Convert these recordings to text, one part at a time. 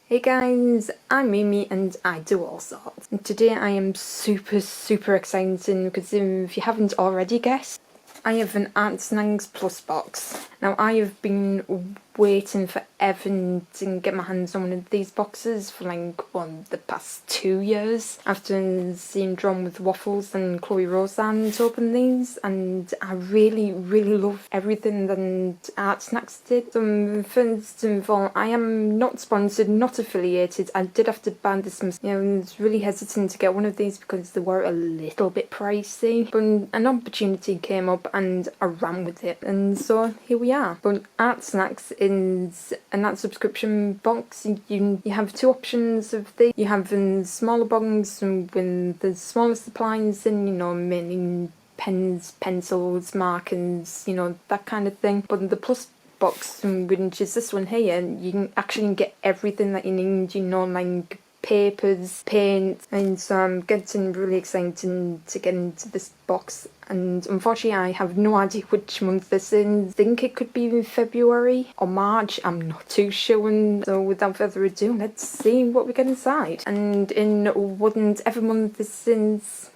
Hey guys, I'm MeeMee and I do Allsorts. And today I am super excited because if you haven't already guessed, I have an Art Snacks Plus box. Now I have been waiting forever to get my hands on one of these boxes for the past 2 years after seeing Drawingwiffwaffles and Chloe-Rose Art open these, and I really love everything that Art Snacks did. So first of all, I am not sponsored, not affiliated. I did have to buy this myself. I was really hesitant to get one of these because they were a little bit pricey, but an opportunity came up and I ran with it, and so here we are. But Art Snacks is an art subscription box. You have two options of these. You have a smaller box with the smaller supplies in, mainly pens, pencils, markers, that kind of thing. But the plus box, which is this one here, you can actually get everything that you need, like papers, paint, and so I'm getting really excited to get into this box. And unfortunately I have no idea which month this is. I think it could be February or March, I'm not too sure. And so without further ado, let's see what we get inside. And in whatever month this is,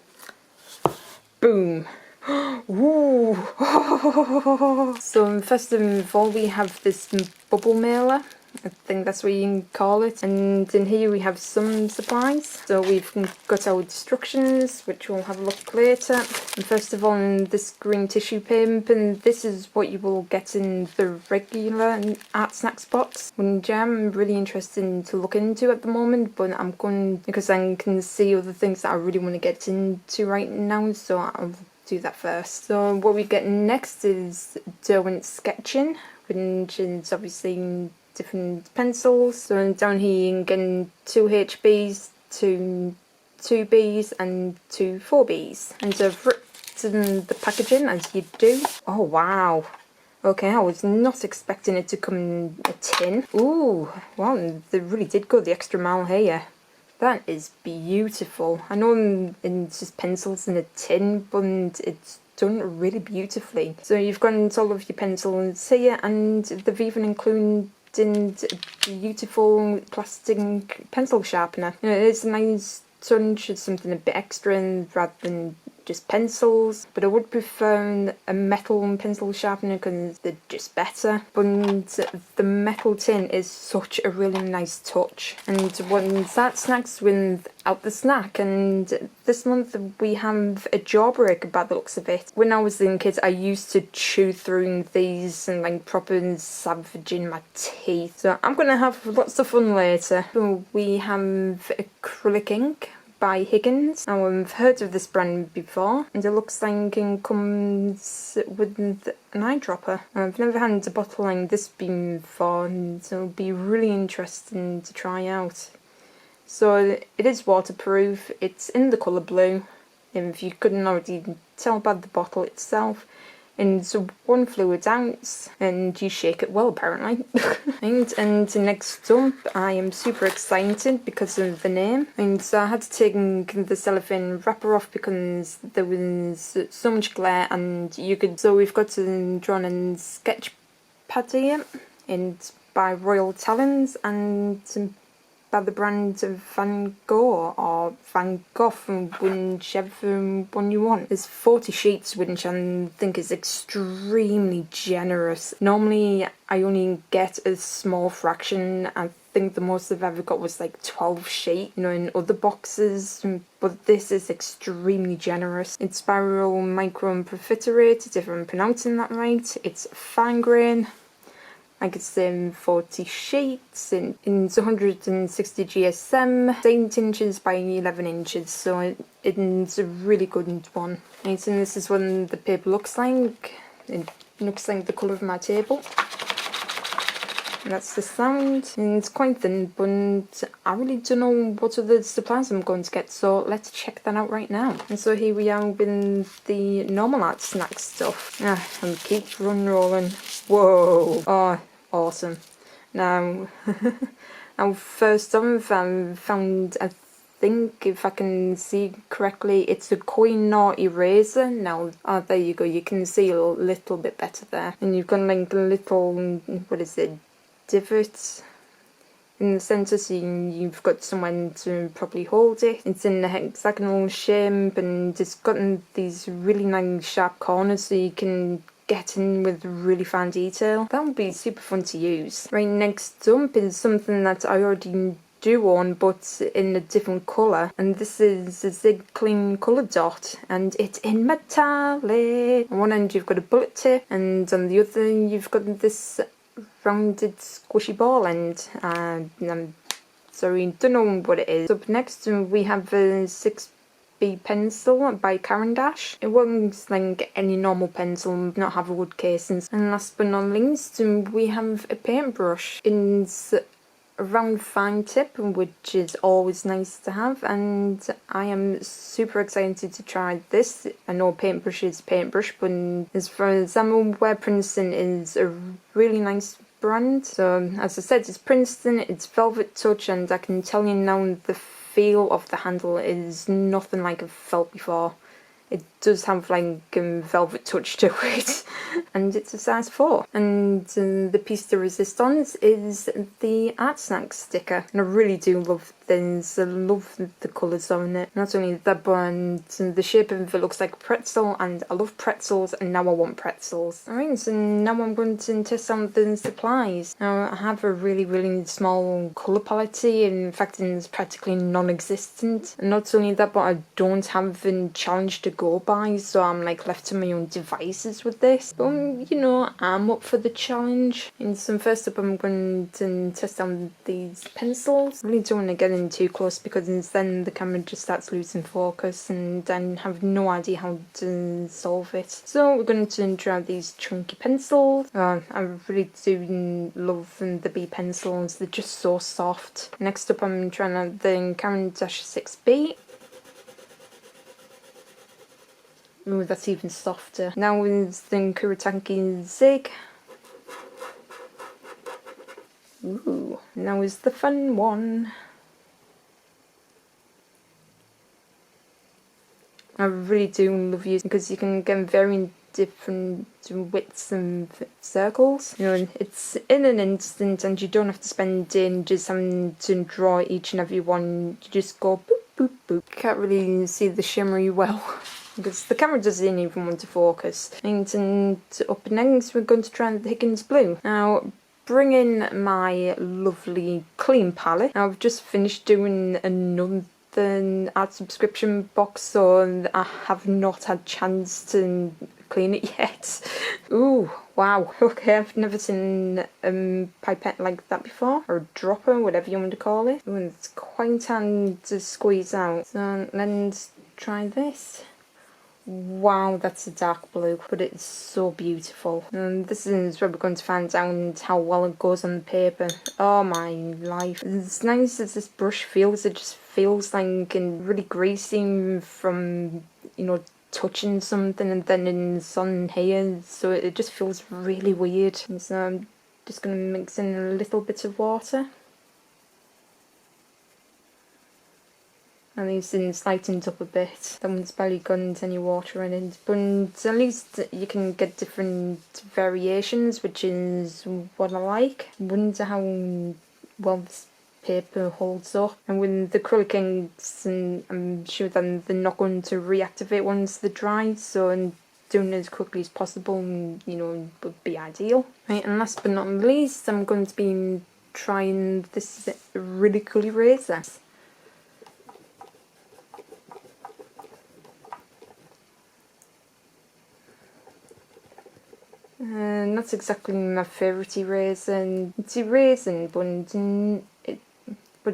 boom. Ooh. So first of all we have this bubble mailer. I think that's what you can call it. And in here we have some supplies. So we've got our instructions, which we'll have a look later. And first of all, in this green tissue paper, and this is what you will get in the regular Art Snacks box. Which I'm really interested to look into at the moment, but I'm going, because I can see other things that I really want to get into right now, so I'll do that first. So what we get next is Derwent sketching, which is obviously different pencils. So down here you can get 2 HBs, 2 2Bs and 2 4Bs. And so I've written the packaging as you do. Oh wow. Okay, I was not expecting it to come in a tin. Ooh, wow, they really did go the extra mile here. That is beautiful. I know it's just pencils in a tin, but it's done really beautifully. So you've got all of your pencils here, and they've even included a beautiful plastic pencil sharpener. It's a nice touch, it's something a bit extra rather than just pencils, but I would prefer a metal pencil sharpener because they're just better. But the metal tin is such a really nice touch. And what's Art Snacks without the snack? And this month we have a Jawbreaker by the looks of it. When I was a kid, I used to chew through these and proper savaging my teeth. So I'm gonna have lots of fun later. So we have Acrylic Ink by Higgins. Now I've heard of this brand before, and it looks like it comes with an eyedropper. I've never had a bottle like this before, and so it'll be really interesting to try out. So it is waterproof, it's in the colour blue, and if you couldn't already tell by the bottle itself, and it's 1 fluid ounce, and you shake it well apparently. and next up, I am super excited because of the name, and so I had to take the cellophane wrapper off because there was so much glare, and you could, so we've got a drawn and sketch pad here, and by Royal Talons, and by the brand of Van Gogh or Van Gogh, whichever one you want. There's 40 sheets, which I think is extremely generous. Normally I only get a small fraction. I think the most I've ever got was like 12 sheets, in other boxes, but this is extremely generous. It's spiral micron profiterate, if I'm pronouncing that right. It's fine grain. I could say 40 sheets in 160 GSM, 8 inches by 11 inches, so it's a really good one. And so this is what the paper looks like. It looks like the colour of my table. And that's the sound, and it's quite thin, but I really don't know what other supplies I'm going to get, so let's check that out right now. And so here we are with the normal Art Snacks stuff. And keep rolling. Whoa! Oh, awesome. Now, first off, I found, I think if I can see correctly, it's a coin or eraser. Now, there you go, you can see a little bit better there. And you've got like the little, what is it, divots in the centre, so you've got someone to probably hold it. It's in a hexagonal shape, and it's got these really nice sharp corners, so you can get in with really fine detail. That would be super fun to use. Right, next up is something that I already do own, but in a different colour, and this is a Zig Clean colour dot, and it's in metallic. On one end you've got a bullet tip, and on the other you've got this rounded squishy ball end. I'm sorry, don't know what it is. Up next we have a 6B pencil by Caran d'Ache. It works like any normal pencil, not have a wood casing. And last but not least, we have a paintbrush. It's a round fine tip, which is always nice to have, and I am super excited to try this. I know paintbrush is paintbrush, but as far as I'm aware, Princeton is a really nice brand. So as I said, it's Princeton, it's velvet touch, and I can tell you now the feel of the handle is nothing like I've felt before. It does have like velvet touch to it, and it's a size 4. And the piece de resistance is the Art Snacks sticker, and I really do love this. I love the colours on it. Not only that, but the shape of it looks like a pretzel, and I love pretzels, and now I want pretzels. Alright, so now I'm going to test out the supplies. Now I have a really small colour palette, in fact it's practically non-existent. And not only that, but I don't have a challenge to go by, so I'm like left to my own devices with this. But you know, I'm up for the challenge. And so first up, I'm going to test out these pencils. I really don't want to get in too close, because then the camera just starts losing focus and I have no idea how to solve it. So we're going to try these chunky pencils. I really do love the B pencils, they're just so soft. Next up, I'm trying out the Caran d'Ache 6B. Ooh, that's even softer. Now is the Kuretake Zig. Ooh, now is the fun one. I really do love using, because you can get very different widths and circles. You know, it's in an instant, and you don't have to spend ages having to draw each and every one. You just go boop boop boop. Can't really see the shimmery well, because the camera doesn't even want to focus. And up next, we're going to try the Higgins blue. Now, bring in my lovely clean palette. Now, I've just finished doing another art subscription box, so I have not had chance to clean it yet. Ooh, wow, okay, I've never seen a pipette like that before, or a dropper, whatever you want to call it. Ooh, it's quite hard to squeeze out. So let's try this. Wow, that's a dark blue, but it's so beautiful. And this is where we're going to find out how well it goes on the paper. Oh my life. As nice as this brush feels, it just feels like really greasy from, you know, touching something, and then in sun here, so it just feels really weird. And so I'm just going to mix in a little bit of water. And these things lightened up a bit. That one's barely got any water in it. But at least you can get different variations, which is what I like. I wonder how well this paper holds up. And with the acrylic inks, and I'm sure that they're not going to reactivate once they're dry, so doing it as quickly as possible, you know, would be ideal. Right, and last but not least, I'm going to be trying this really cool eraser. Not exactly my favourite eraser. It's erasing, but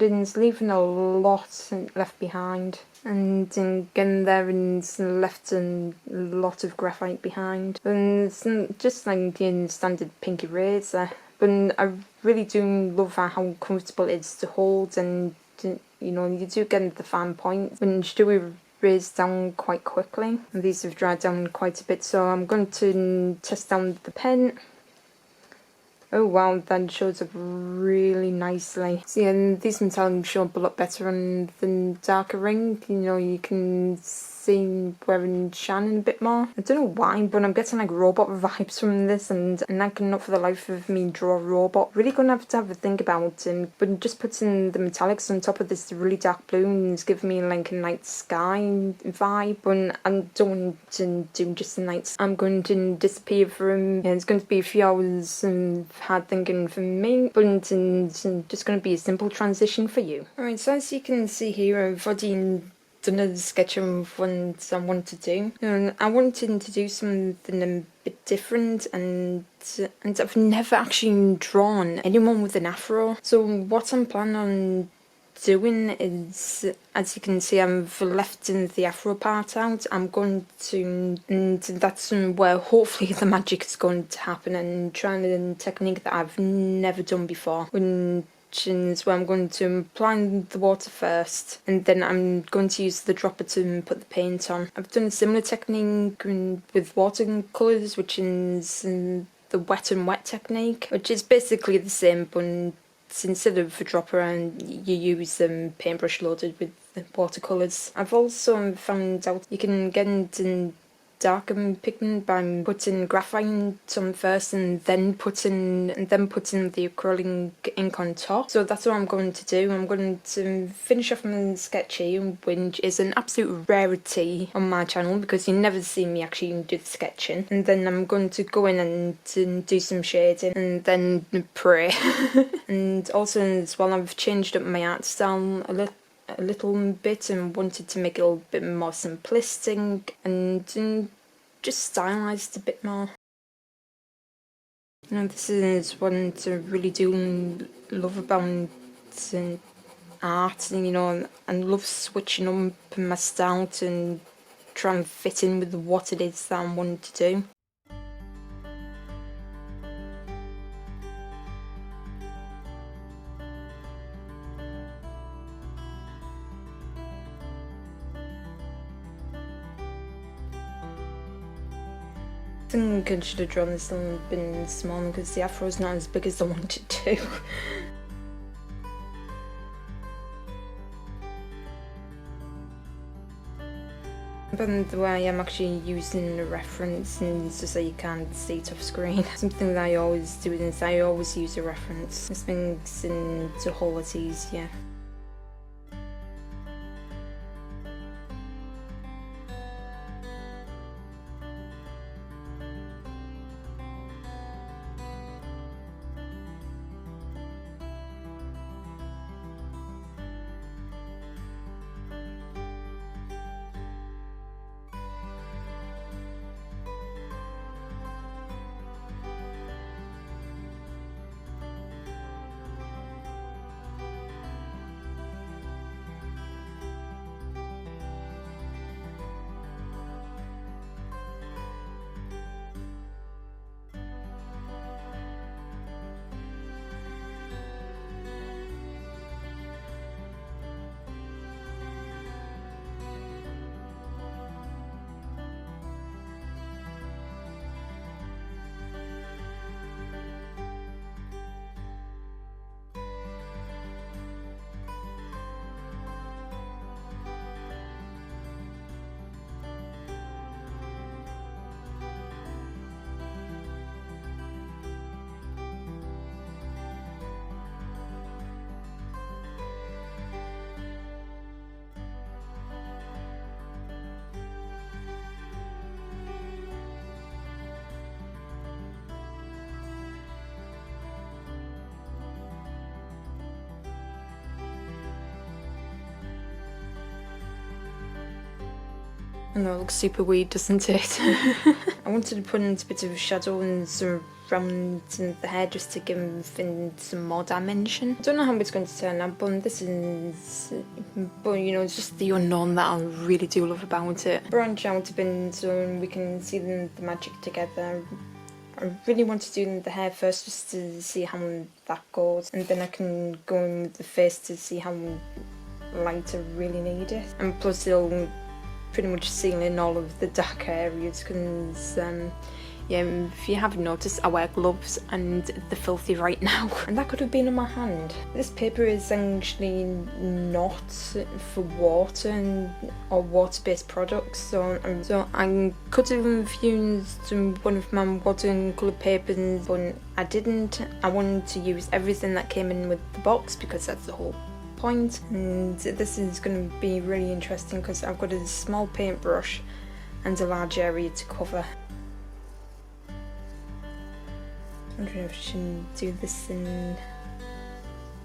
it's leaving a lot left behind. And again, there is left a lot of graphite behind. And it's just like a standard pink eraser. But I really do love how comfortable it is to hold, and you know, you do get the fine points when you do erase down quite quickly. And these have dried down quite a bit, so I'm going to test down the pen. Oh wow, that shows up really nicely. See, and these metallics show up a lot better on the darker ink. You know, you can see where it's shining a bit more. I don't know why, but I'm getting like robot vibes from this, and I cannot for the life of me draw a robot. Really gonna have to have a think about it, but just putting the metallics on top of this really dark blue and give me like a night sky vibe. But I don't want to do just the nights. I'm going to disappear from, yeah, it's going to be a few hours of hard thinking for me, but it's just going to be a simple transition for you. Alright, so as you can see here, I've already done a sketch of what I want to do. And I wanted to do something a bit different, and I've never actually drawn anyone with an afro. So what I'm planning on doing is, as you can see, I've left the afro part out. I'm going to, and that's where hopefully the magic is going to happen, and trying a technique that I've never done before. Is where I'm going to apply the water first, and then I'm going to use the dropper to put the paint on. I've done a similar technique with watercolours, which is the wet and wet technique, which is basically the same, but instead of a dropper and you use paintbrush loaded with the watercolours. I've also found out you can get into darker pigment by putting graphite on first and then putting the acrylic ink on top. So that's what I'm going to do. I'm going to finish off my sketch here, which is an absolute rarity on my channel because you never see me actually do the sketching. And then I'm going to go in and do some shading and then pray. And also as well, I've changed up my art style a little bit and wanted to make it a little bit more simplistic and just stylized a bit more. You know, this is what I really do love about art, you know, and love switching up my style to try and fit in with what it is that I want to do. I think I should have drawn this a little bit smaller because the afro is not as big as I wanted to. By the way, I'm actually using a reference, and it's just so you can't see it off screen. Something that I always do is I always use a reference. This makes it a whole lot easier. I know, it looks super weird, doesn't it? I wanted to put in a bit of shadow and some around the hair just to give it some more dimension. I don't know how it's going to turn out, but this is, but you know, it's just the unknown that I really do love about it. Branch out a bit so we can see the magic together. I really want to do the hair first just to see how that goes, and then I can go in with the face to see how light I really need it. And plus it'll pretty much seal in all of the dark areas because Yeah, if you haven't noticed, I wear gloves and they're filthy right now. And that could have been in my hand. This paper is actually not for water or water-based products, so I could have used one of my watercolour papers, but I didn't. I wanted to use everything that came in with the box because that's the whole point. And this is going to be really interesting because I've got a small paintbrush and a large area to cover. I wonder if I should do this in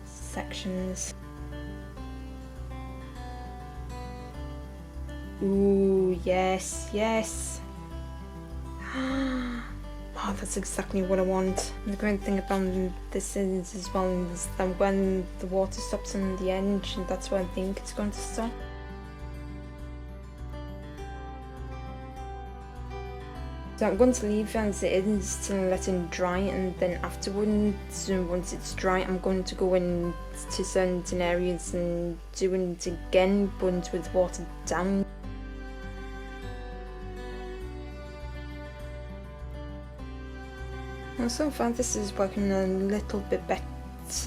sections. Ooh, yes, yes. Oh, that's exactly what I want. And the great thing about this is as well is that when the water stops on the edge, that's where I think it's going to stop. So I'm going to leave it as it is to let it dry, and then afterwards, once it's dry, I'm going to go into certain areas and do it again, but with water down. Well, so far this is working a little bit better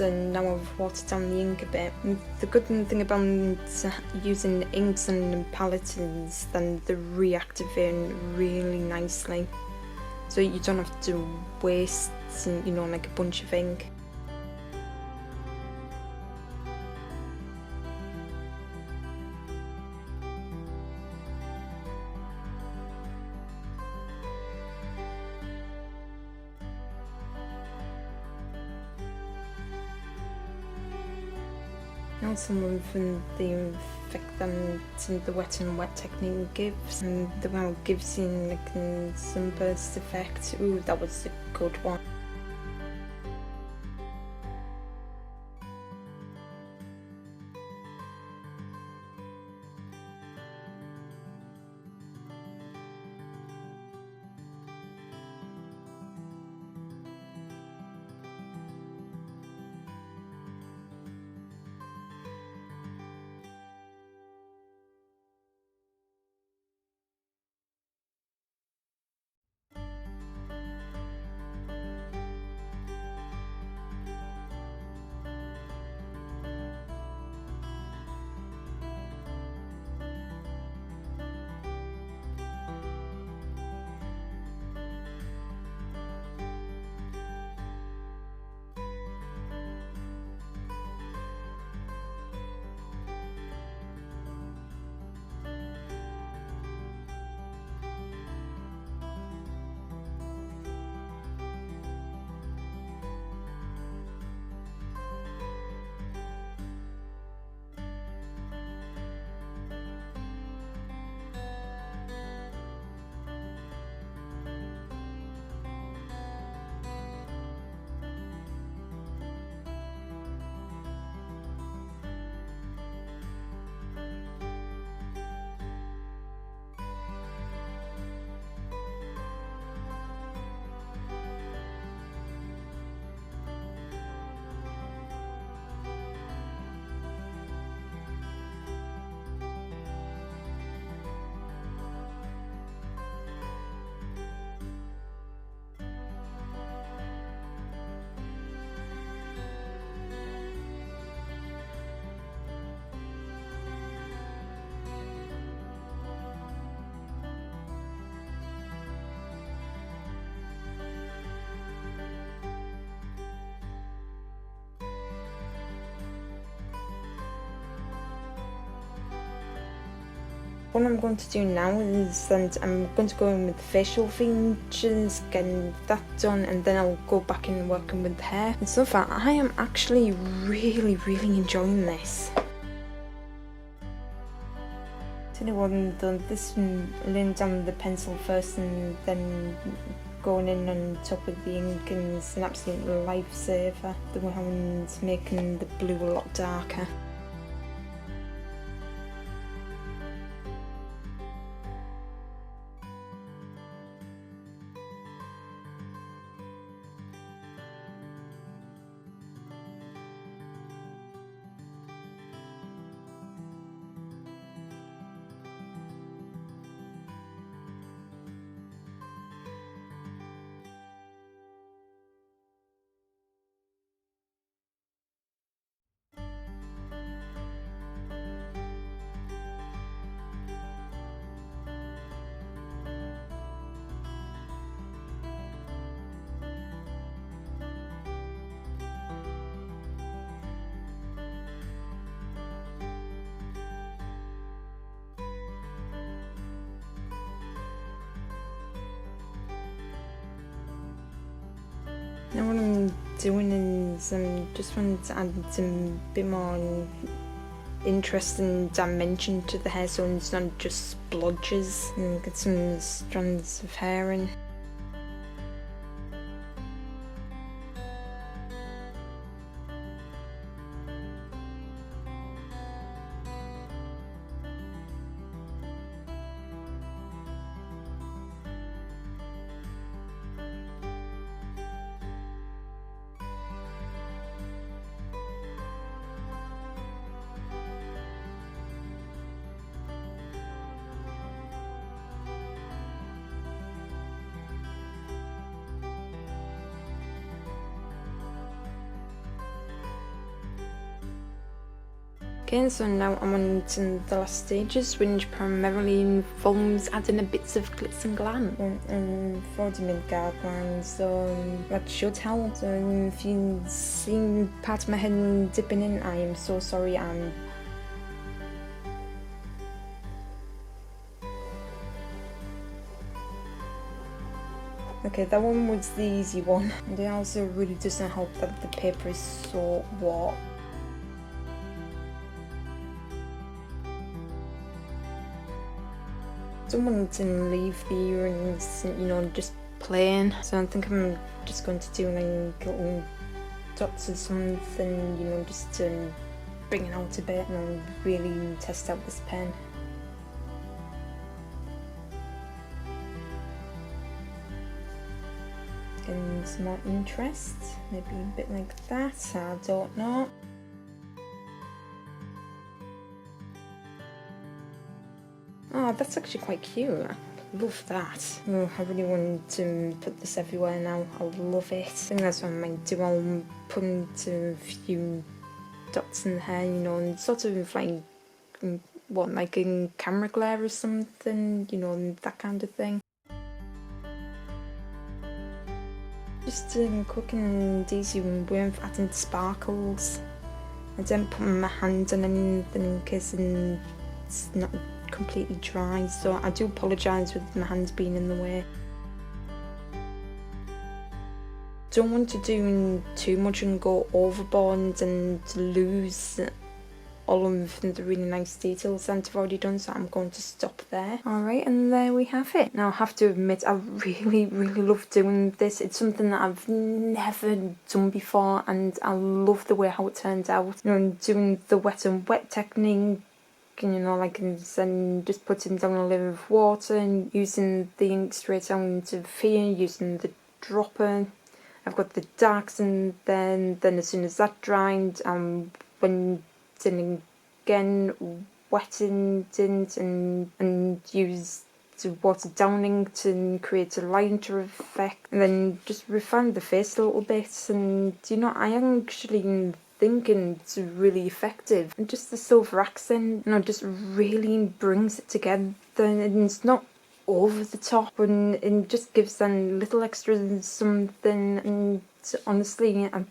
now I've watered down the ink a bit. And the good thing about using inks and palettes is that they're reactivating really nicely, so you don't have to waste, like a bunch of ink. Also love the effect that the wet and wet technique gives, and the way it gives you like a sunburst effect. Ooh, that was a good one. What I'm going to do now is that I'm going to go in with the facial features, getting that done, and then I'll go back in working with the hair. And so far, I am actually really enjoying this. So I want this laying down the pencil first and then going in on top of the ink, and it's an absolute lifesaver. The one's making the blue a lot darker. Now what I'm doing is just want to add some bit more interest and dimension to the hair, so it's not just splodges, and get some strands of hair in. Okay, so now I'm on to the last stages, which primarily involves adding a bits of glitz and glam. I've already made guidelines, so that should help. So if you've seen part of my head dipping in, I am so sorry. Okay, that one was the easy one. And it also really doesn't help that the paper is so warped. Don't want to leave the earrings, you know, just plain. So I think I'm just going to do like little dots or something, you know, just to bring it out a bit and really test out this pen. Getting some more interest, maybe a bit like that, I don't know. Oh, that's actually quite cute. I love that. Oh, I really want to put this everywhere now. I love it. I think that's what I might do. I'll put a few dots in the hair, you know, and sort of like, what, like in camera glare or something, you know, that kind of thing. Just quick and easy with adding sparkles. I don't put my hand on anything in case it's not completely dry, so I do apologise with my hands being in the way. Don't want to do too much and go overboard and lose all of the really nice details that I've already done, so I'm going to stop there. Alright, and there we have it. Now I have to admit, I really love doing this. It's something that I've never done before, and I love the way how it turned out. You know, doing the wet and wet technique, you know, like, and just putting down a layer of water and using the ink straight out of here, using the dropper. I've got the darks, and then as soon as that dried, when again wetting it and use the water downing to create a lighter effect, and then just refine the face a little bit. And you know, I actually thinking it's really effective, and just the silver accent, you know, just really brings it together, and it's not over the top, and it just gives them little extra something. And honestly, I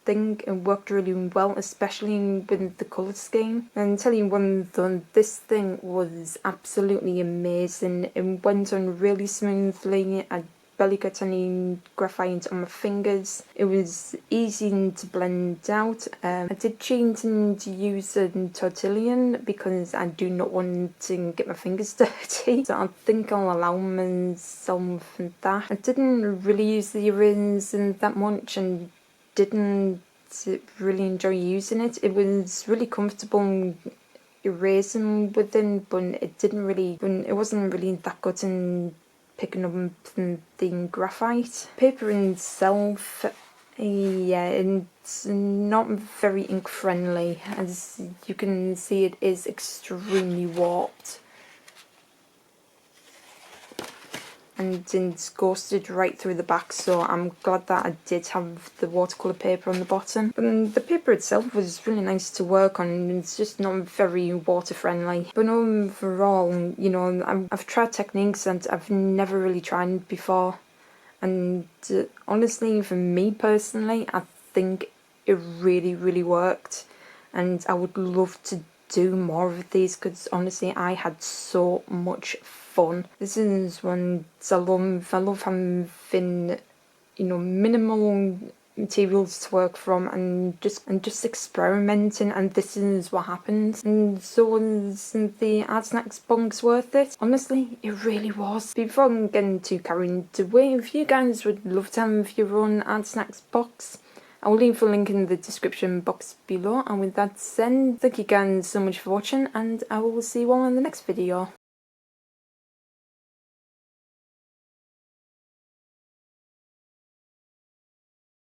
think it worked really well, especially with the colour scheme. And tell you one thing, this thing was absolutely amazing. It went on really smoothly. I barely got any graphite on my fingers. It was easy to blend out. I did change to use a tortillon because I do not want to get my fingers dirty, so I think I'll allow myself that. I didn't really use the earrings that much and didn't really enjoy using it. It was really comfortable erasing with it, but it wasn't really that good in picking up the graphite. Paper itself, yeah, it's not very ink friendly. As you can see, it is extremely warped. And it's ghosted right through the back, so I'm glad that I did have the watercolour paper on the bottom. But the paper itself was really nice to work on, it's just not very water friendly. But overall, you know, I've tried techniques that I've never really tried before, and honestly, for me personally, I think it really worked, and I would love to do more of these because honestly I had so much fun. This is one I love having you know, minimal materials to work from, and just experimenting, and this is what happens. And so was the Art Snacks box worth it? Honestly, it really was. Before I'm getting too carried away, if you guys would love to have your own Art Snacks box, I will leave a link in the description box below. And with that said, thank you guys so much for watching, and I will see you all in the next video.